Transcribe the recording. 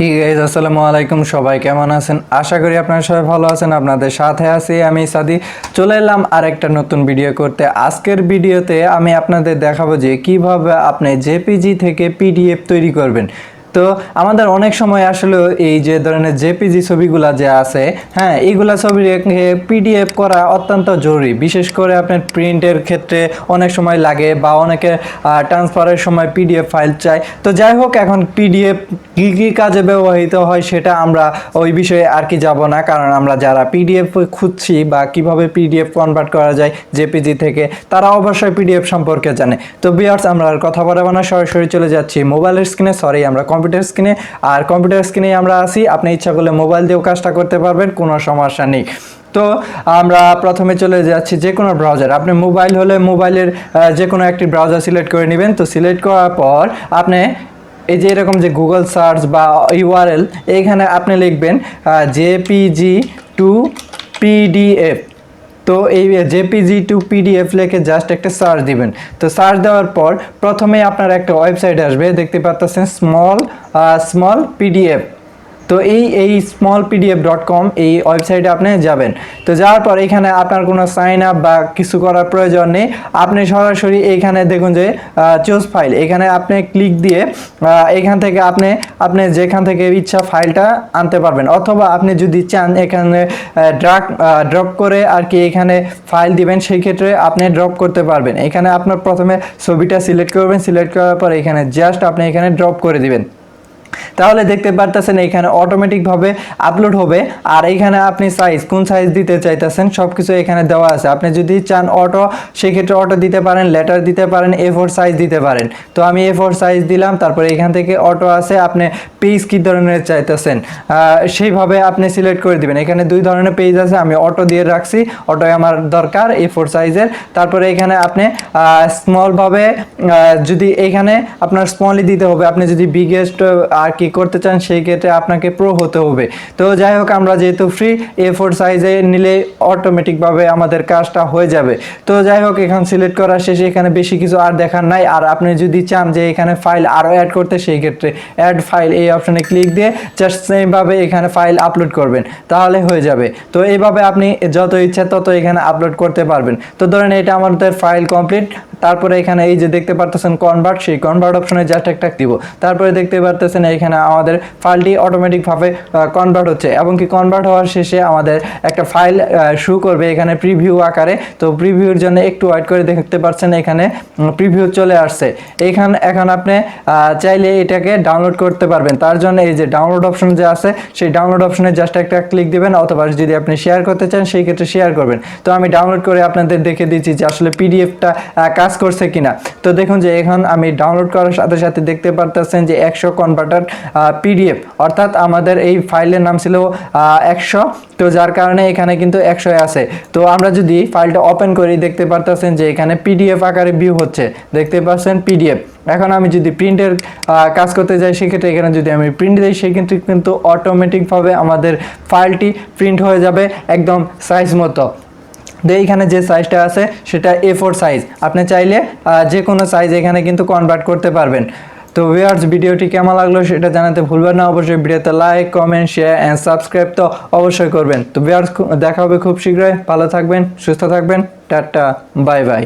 হি guys, আসসালামু আলাইকুম। সবাই কেমন আছেন? আশা করি আপনারা সবাই ভালো আছেন। আপনাদের সাথে আছি আমি সাদি। চলে এলাম আরেকটা নতুন ভিডিও করতে। আজকের ভিডিওতে আমি আপনাদের দেখাবো যে কিভাবে আপনি জেপিজি থেকে পিডিএফ তৈরি করবেন। তো আমাদের অনেক সময় আসলে এই যে ধরনের জেপিজি ছবিগুলা যে আছে, হ্যাঁ, এইগুলা ছবি রেখে পিডিএফ করা অত্যন্ত জরুরি। বিশেষ করে আপনার প্রিন্টের ক্ষেত্রে অনেক সময় লাগে বা অনেকে ট্রান্সফারের সময় পিডিএফ ফাইল চাই। তো যাই হোক, এখন পিডিএফ কী কী কাজে ব্যবহৃত হয় সেটা আমরা ওই বিষয়ে আর কি যাব না, কারণ আমরা যারা পিডিএফ খুঁজছি বা কিভাবে পিডিএফ কনভার্ট করা যায় জেপিজি থেকে, তারা অবশ্যই পিডিএফ সম্পর্কে জানে। তো ভিউয়ার্স, আমরা আর কথা বলবো না, সরাসরি চলে যাচ্ছি মোবাইলের স্ক্রিনে, আমরা কম্পিউটার স্ক্রিনে। আর কম্পিউটার স্ক্রিনে আমরা আছি, আপনি ইচ্ছা করলে মোবাইল দিয়েও কাজটা করতে পারবেন, কোনো সমস্যা নেই। তো আমরা প্রথমে চলে যাচ্ছি যে কোনো ব্রাউজার। আপনি মোবাইল হলে মোবাইলের যে কোনো একটি ব্রাউজার সিলেক্ট করে নেবেন। তো সিলেক্ট করার পর আপনি এই যে এরকম যে গুগল সার্চ বা ইউআরএল, এইখানে আপনি লিখবেন জেপিজি টু পিডিএফ। তো এই জেপিজি টু পিডিএফ লিখে জাস্ট একটা সার্চ দিবেন। তো সার্চ দেওয়ার পর প্রথমে আপনার একটা ওয়েবসাইট আসবে, দেখতে পাচ্ছেন স্মল পিডিএফ। তো এই smallpdf.com এই ওয়েবসাইটে আপনি যাবেন। তো যাওয়ার পর এখানে আপনার কোনো সাইন আপ বা কিছু করার প্রয়োজন নেই। আপনি সরাসরি এইখানে দেখুন যে চুজ ফাইল, এখানে আপনি ক্লিক দিয়ে এখান থেকে আপনি যেখান থেকে ইচ্ছা ফাইলটা আনতে পারবেন, অথবা আপনি যদি চান এখানে ড্রপ করে আর কি এখানে ফাইল দিবেন, সেই ক্ষেত্রে আপনি ড্রপ করতে পারবেন। এখানে আপনার প্রথমে ছবিটা সিলেক্ট করবেন, সিলেক্ট করার পর এখানে জাস্ট আপনি এখানে ড্রপ করে দিবেন। তাহলে দেখতে পারতেছেন এখানে অটোমেটিকভাবে আপলোড হবে। আর এখানে আপনি কোন সাইজ দিতে চাইতেছেন সব কিছু এখানে দেওয়া আছে। আপনি যদি চান অটো, সেক্ষেত্রে অটো দিতে পারেন, লেটার দিতে পারেন, A4 সাইজ দিতে পারেন। তো আমি A4 সাইজ দিলাম। তারপরে এখান থেকে অটো আছে, আপনি পেজ কী ধরনের চাইতেছেন সেইভাবে আপনি সিলেক্ট করে দিবেন। এখানে দুই ধরনের পেজ আছে, আমি অটো দিয়ে রাখছি, অটোই আমার দরকার A4 সাইজের। তারপরে এখানে আপনি স্মলভাবে, যদি এখানে আপনার স্মলই দিতে হবে। আপনি যদি বিগেস্ট আর কি করতে চান সেই ক্ষেত্রে আপনাকে প্রো হতে হবে। তো যাই হোক, আমরা যেহেতু ফ্রি, A4 সাইজে নিলে অটোমেটিকভাবে আমাদের কাজটা হয়ে যাবে। তো যাই হোক, এখন সিলেক্ট করা শেষে এখানে বেশি কিছু আর দেখার নাই। আর আপনি যদি চান যে এখানে ফাইল আরও অ্যাড করতে, সেই ক্ষেত্রে অ্যাড ফাইল এই অপশনে ক্লিক দিয়ে জাস্ট সেইভাবে এখানে ফাইল আপলোড করবেন, তাহলে হয়ে যাবে। তো এইভাবে আপনি যত ইচ্ছা তত এখানে আপলোড করতে পারবেন। তো ধরেন এটা আমাদের ফাইল কমপ্লিট। তারপরে এখানে এই যে দেখতে পারতেছেন কনভার্ট, সেই কনভার্ট অপশনে জাস্ট একটা দিব। তারপরে দেখতে পারতেছেন এখানে আমাদের ফাইলটি অটোমেটিকভাবে কনভার্ট হচ্ছে, এবং কি কনভার্ট হওয়ার শেষে আমাদের একটা ফাইল শো করবে এখানে প্রিভিউ আকারে। তো প্রিভিউর জন্য একটু ওয়েট করে, দেখতে পাচ্ছেন এখানে প্রিভিউ চলে আসছে। এখন আপনি চাইলে এটাকে ডাউনলোড করতে পারবেন। তার জন্য এই যে ডাউনলোড অপশন যে আছে, সেই ডাউনলোড অপশনে জাস্ট একটা ক্লিক দিবেন, অথবা যদি আপনি শেয়ার করতে চান সেই ক্ষেত্রে শেয়ার করবেন। তো আমি ডাউনলোড করে আপনাদের দেখে দিচ্ছি যে আসলে পিডিএফটা কাজ করছে কিনা। তো দেখুন যে এখন আমি ডাউনলোড করার সাথে সাথে দেখতে পারতেছেন যে 100 কনভার্টার পিডিএফ, অর্থাৎ আমাদের এই ফাইলের নাম ছিল 100। তো যার কারণে এখানে কিন্তু 100 আছে। তো আমরা যদি ফাইলটা ওপেন করি, দেখতে পারতেছেন যে এখানে পিডিএফ আকারে ভিউ হচ্ছে, দেখতে পাচ্ছেন পিডিএফ। এখন আমি যদি প্রিন্টের কাজ করতে যাই, সেক্ষেত্রে এখানে যদি আমি প্রিন্ট দিই, সেক্ষেত্রে কিন্তু অটোমেটিকভাবে আমাদের ফাইলটি প্রিন্ট হয়ে যাবে একদম সাইজ মতো। তো এইখানে যে সাইজটা আছে সেটা A4 সাইজ, আপনি চাইলে যে কোনো সাইজ এখানে কিন্তু কনভার্ট করতে পারবেন। তো ভিউয়ার্স, ভিডিওটি কেমন লাগলো সেটা জানাতে ভুলবেন না। অবশ্যই ভিডিওতে like, comment, share and subscribe তো অবশ্যই করবেন। তো ভিউয়ার্স, দেখা হবে খুব শীঘ্রই। ভালো থাকবেন, সুস্থ থাকবেন। Tata, bye bye.